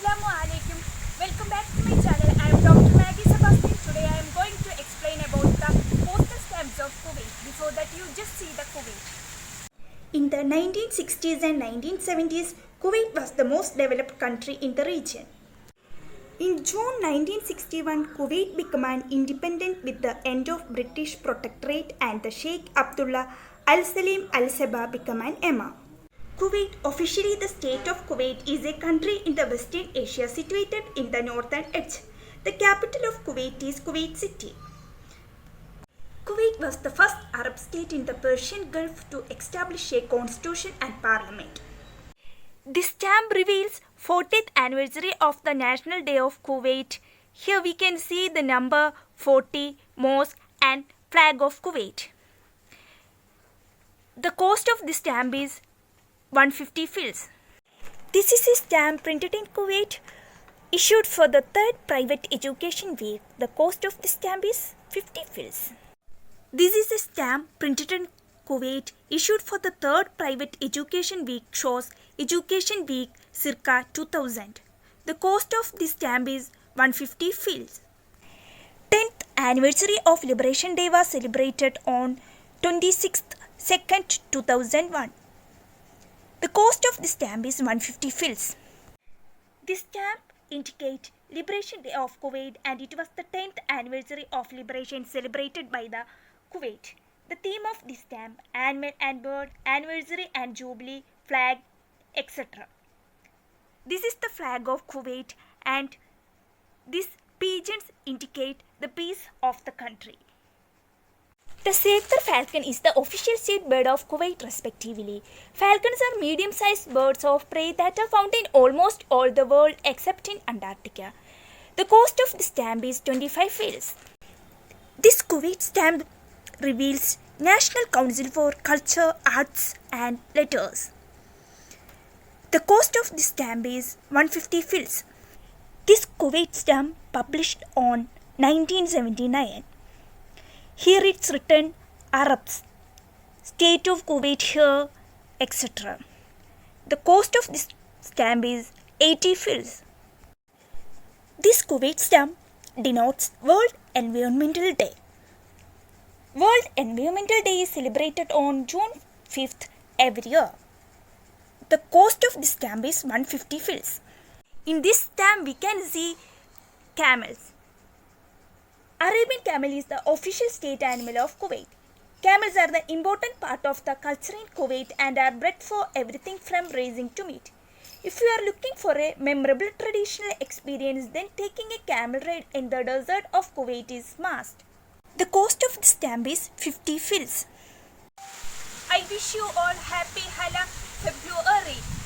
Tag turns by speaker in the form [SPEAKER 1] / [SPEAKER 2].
[SPEAKER 1] Assalamu alaikum. Welcome back to my channel. I am Dr. Maggie Sebastian. Today I am going to explain about the postal stamps of Kuwait. Before that, you just see the Kuwait. In the 1960s and 1970s, Kuwait was the most developed country in the region. In June 1961, Kuwait became an independent with the end of British protectorate and the Sheikh Abdullah Al Salim Al Sabah became an emir. Kuwait, officially the state of Kuwait, is a country in the Western Asia situated in the northern edge. The capital of Kuwait is Kuwait City. Kuwait was the first Arab state in the Persian Gulf to establish a constitution and parliament. This stamp reveals 40th anniversary of the National Day of Kuwait. Here we can see the number 40, mosque and flag of Kuwait. The cost of this stamp is 150 fils. This is a stamp printed in Kuwait, issued for the third private education week. The cost of this stamp is 50 fils. This is a stamp printed in Kuwait, issued for the third private education week, shows education week circa 2000. The cost of this stamp is 150 fils. 10th anniversary of Liberation Day was celebrated on 26th 2nd 2001. The cost of the stamp is 150 fils. This stamp indicates Liberation Day of Kuwait and it was the 10th anniversary of liberation celebrated by the Kuwait. The theme of this stamp, animal and bird, anniversary and jubilee, flag, etc. This is the flag of Kuwait and these pigeons indicate the peace of the country. The Sekther falcon is the official state bird of Kuwait respectively. Falcons are medium-sized birds of prey that are found in almost all the world except in Antarctica. The cost of the stamp is 25 fils. This Kuwait stamp reveals National Council for Culture, Arts and Letters. The cost of the stamp is 150 fils. This Kuwait stamp published on 1979. Here it's written Arabs, State of Kuwait here, etc. The cost of this stamp is 80 fils. This Kuwait stamp denotes World Environmental Day. World Environmental Day is celebrated on June 5th every year. The cost of this stamp is 150 fils. In this stamp we can see camels. Arabian camel is the official state animal of Kuwait. Camels are the important part of the culture in Kuwait and are bred for everything from raising to meat. If you are looking for a memorable traditional experience, then taking a camel ride in the desert of Kuwait is must. The cost of the stamp is 50 fils. I wish you all happy Hala February.